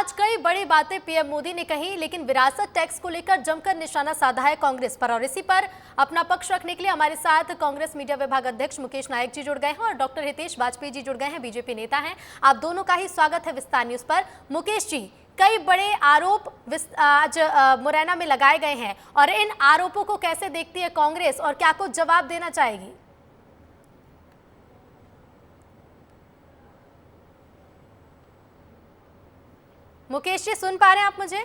आज कई बड़ी बातें पीएम मोदी ने कही, लेकिन विरासत टैक्स को लेकर जमकर निशाना साधा है कांग्रेस पर। और इसी पर अपना पक्ष रखने के लिए हमारे साथ कांग्रेस मीडिया विभाग अध्यक्ष मुकेश नायक जी जुड़ गए हैं और डॉक्टर हितेश वाजपेयी जी जुड़ गए हैं, बीजेपी नेता हैं। आप दोनों का ही स्वागत है विस्तार न्यूज पर। मुकेश जी, कई बड़े आरोप आज मुरैना में लगाए गए हैं और इन आरोपों को कैसे देखती है कांग्रेस और क्या कुछ जवाब देना चाहेगी? मुकेश जी, सुन पा रहे हैं आप मुझे?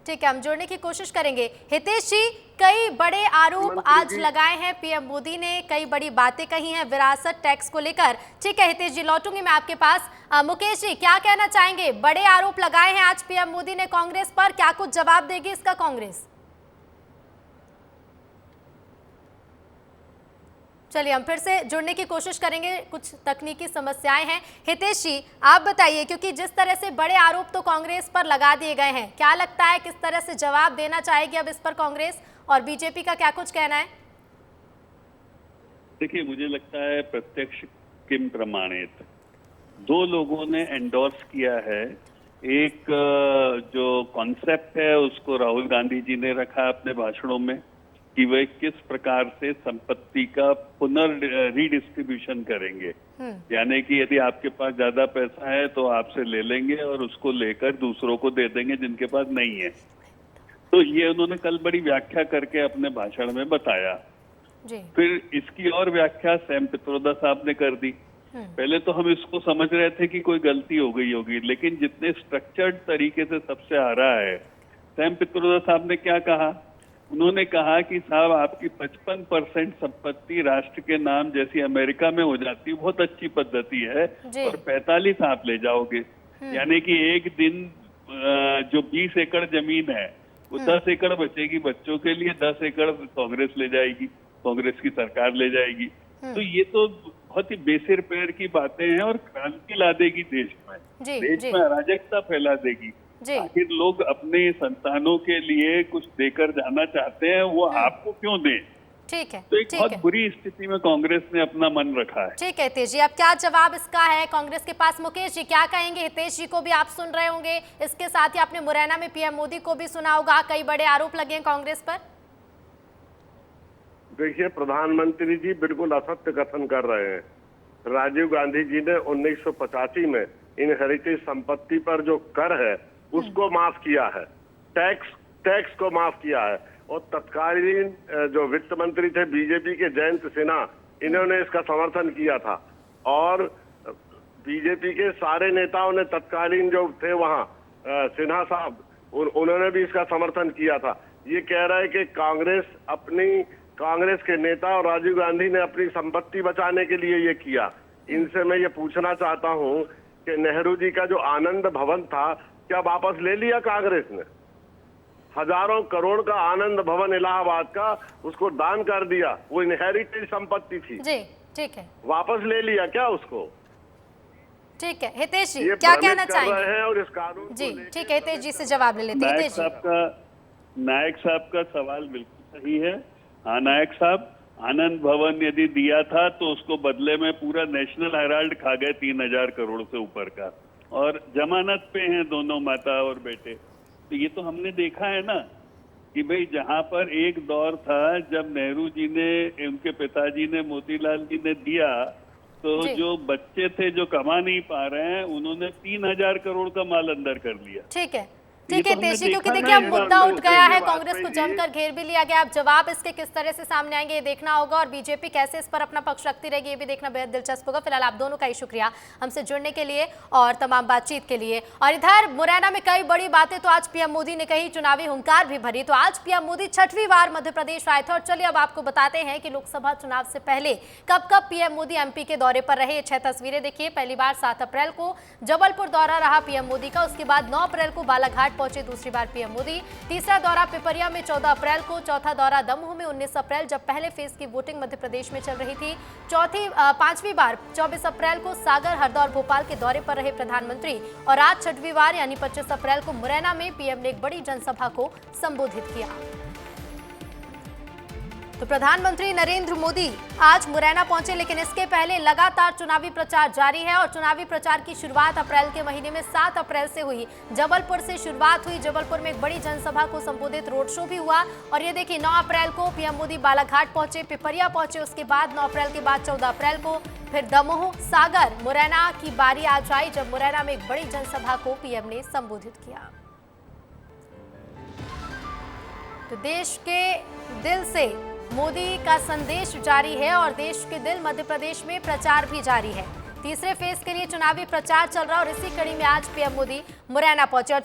ठीक है, हम जोड़ने की कोशिश करेंगे। हितेश जी, कई बड़े आरोप आज लगाए हैं पीएम मोदी ने, कई बड़ी बातें कही हैं विरासत टैक्स को लेकर। ठीक है हितेश जी, लौटूंगी मैं आपके पास। मुकेश जी, क्या कहना चाहेंगे? बड़े आरोप लगाए हैं आज पीएम मोदी ने कांग्रेस पर, क्या कुछ जवाब देगी इसका कांग्रेस? चलिए हम फिर से जुड़ने की कोशिश करेंगे, कुछ तकनीकी समस्याएं हैं। हितेश जी, आप बताइए, क्योंकि जिस तरह से बड़े आरोप तो कांग्रेस पर लगा दिए गए हैं, क्या लगता है किस तरह से जवाब देना चाहेगी अब इस पर कांग्रेस, और बीजेपी का क्या कुछ कहना है? देखिए, मुझे लगता है प्रत्यक्ष किम प्रमाणित दो लोगों ने एंडोर्स किया है। एक जो कॉन्सेप्ट है उसको राहुल गांधी जी ने रखा अपने भाषणों में कि वे किस प्रकार से संपत्ति का रीडिस्ट्रीब्यूशन करेंगे। यानी कि यदि आपके पास ज्यादा पैसा है तो आपसे ले लेंगे और उसको लेकर दूसरों को दे देंगे जिनके पास नहीं है। तो ये उन्होंने कल बड़ी व्याख्या करके अपने भाषण में बताया जी। फिर इसकी और व्याख्या सैम पित्रोदा साहब ने कर दी। पहले तो हम इसको समझ रहे थे कि कोई गलती हो गई होगी, लेकिन जितने स्ट्रक्चर्ड तरीके से सबसे आ रहा है, सैम पित्रोदा साहब ने क्या कहा? उन्होंने कहा कि साहब, आपकी 55% संपत्ति राष्ट्र के नाम जैसी अमेरिका में हो जाती है, बहुत अच्छी पद्धति है, और 45 आप ले जाओगे। यानी कि एक दिन जो 20 एकड़ जमीन है वो 10 एकड़ बचेगी बच्चों के लिए, 10 एकड़ कांग्रेस ले जाएगी, कांग्रेस की सरकार ले जाएगी। तो ये तो बहुत ही बेसिर पैर की बातें हैं और क्रांति ला देगी देश में, देश में अराजकता फैला देगी। आखिर लोग अपने संतानों के लिए कुछ देकर जाना चाहते हैं, वो आपको क्यों दें? ठीक है, तो एक बहुत बुरी स्थिति में कांग्रेस ने अपना मन रखा है। ठीक है हितेश जी, अब क्या जवाब इसका है कांग्रेस के पास? मुकेश जी, क्या कहेंगे? हितेश जी को भी आप सुन रहे होंगे, इसके साथ ही आपने मुरैना में पीएम मोदी को भी सुना होगा, कई बड़े आरोप लगे हैं कांग्रेस पर। देखिए, प्रधानमंत्री जी बिल्कुल असत्य कथन कर रहे हैं। राजीव गांधी जी ने 1985 में इनहेरिटेड संपत्ति पर जो कर है उसको माफ किया है, टैक्स को माफ किया है। और तत्कालीन जो वित्त मंत्री थे बीजेपी के जयंत सिन्हा, इन्होंने इसका समर्थन किया था। और बीजेपी के सारे नेताओं ने, तत्कालीन जो थे वहां, सिन्हा साहब, उन्होंने भी इसका समर्थन किया था। ये कह रहा है कि कांग्रेस के नेता और राजीव गांधी ने अपनी संपत्ति बचाने के लिए ये किया। इनसे मैं ये पूछना चाहता हूँ कि नेहरू जी का जो आनंद भवन था, क्या वापस ले लिया कांग्रेस ने? हजारों करोड़ का आनंद भवन इलाहाबाद का, उसको दान कर दिया। वो इनहेरिटेड संपत्ति थी जी। ठीक है, नायक वापस ले लिया क्या उसको? ठीक है हितेश जी, क्या कहना चाहेंगे? और इस कानून जी ठीक है, हितेश जी से जवाब ले लेते हैं। नायक साहब का सवाल बिल्कुल सही है। हाँ नायक साहब, आनंद भवन यदि दिया था तो उसको बदले में पूरा नेशनल हेराल्ड खा गए 3000 करोड़ से ऊपर का, और जमानत पे हैं दोनों माता और बेटे। तो ये तो हमने देखा है ना कि भाई, जहां पर एक दौर था जब नेहरू जी ने, उनके पिताजी ने, मोतीलाल जी ने दिया, तो जो बच्चे थे जो कमा नहीं पा रहे हैं, उन्होंने 3000 करोड़ का माल अंदर कर लिया। ठीक है हितेश जी, क्योंकि देखिए अब मुद्दा उठ गया है, कांग्रेस को जमकर घेर भी लिया गया। अब जवाब इसके किस तरह से सामने आएंगे ये देखना होगा, और बीजेपी कैसे इस पर अपना पक्ष रखती रहेगी ये भी देखना बेहद दिलचस्प होगा। फिलहाल आप दोनों का ही शुक्रिया हमसे जुड़ने के लिए और तमाम बातचीत के लिए। और इधर मुरैना में कई बड़ी बातें तो आज पीएम मोदी ने कही, चुनावी हुंकार भी भरी। तो आज पीएम मोदी 6वीं बार मध्य प्रदेश आए थे, और चलिए अब आपको बताते हैं कि लोकसभा चुनाव से पहले कब कब पीएम मोदी एमपी के दौरे पर रहे। 6 तस्वीरें देखिए। पहली बार 7 अप्रैल को जबलपुर दौरा रहा पीएम मोदी का, उसके बाद 9 अप्रैल को बालाघाट पहुंचे दूसरी बार पीएम मोदी, तीसरा दौरा पिपरिया में 14 अप्रैल को, चौथा दौरा दमोह में 19 अप्रैल जब पहले फेज की वोटिंग मध्य प्रदेश में चल रही थी, पांचवी बार 24 अप्रैल को सागर, हरदौर, भोपाल के दौरे पर रहे प्रधानमंत्री, और आज 6वीं बार यानी 25 अप्रैल को मुरैना में पीएम ने एक बड़ी जनसभा को संबोधित किया। तो प्रधानमंत्री नरेंद्र मोदी आज मुरैना पहुंचे, लेकिन इसके पहले लगातार चुनावी प्रचार जारी है और चुनावी प्रचार की शुरुआत अप्रैल के महीने में 7 अप्रैल से हुई। जबलपुर से शुरुआत हुई। जबलपुर में एक बड़ी जनसभा को संबोधित रोड शो भी हुआ और ये देखिए 9 अप्रैल को पीएम मोदी बालाघाट पहुंचे, पिपरिया पहुंचे। उसके बाद 9 अप्रैल के बाद 14 अप्रैल को फिर दमोह, सागर, मुरैना की बारी आज आई, जब मुरैना में एक बड़ी जनसभा को पीएम ने संबोधित किया। तो देश के दिल से मोदी का संदेश जारी है और देश के दिल मध्य प्रदेश में प्रचार भी जारी है। तीसरे फेज के लिए चुनावी प्रचार चल रहा है और इसी कड़ी में आज पीएम मोदी मुरैना पहुंचे और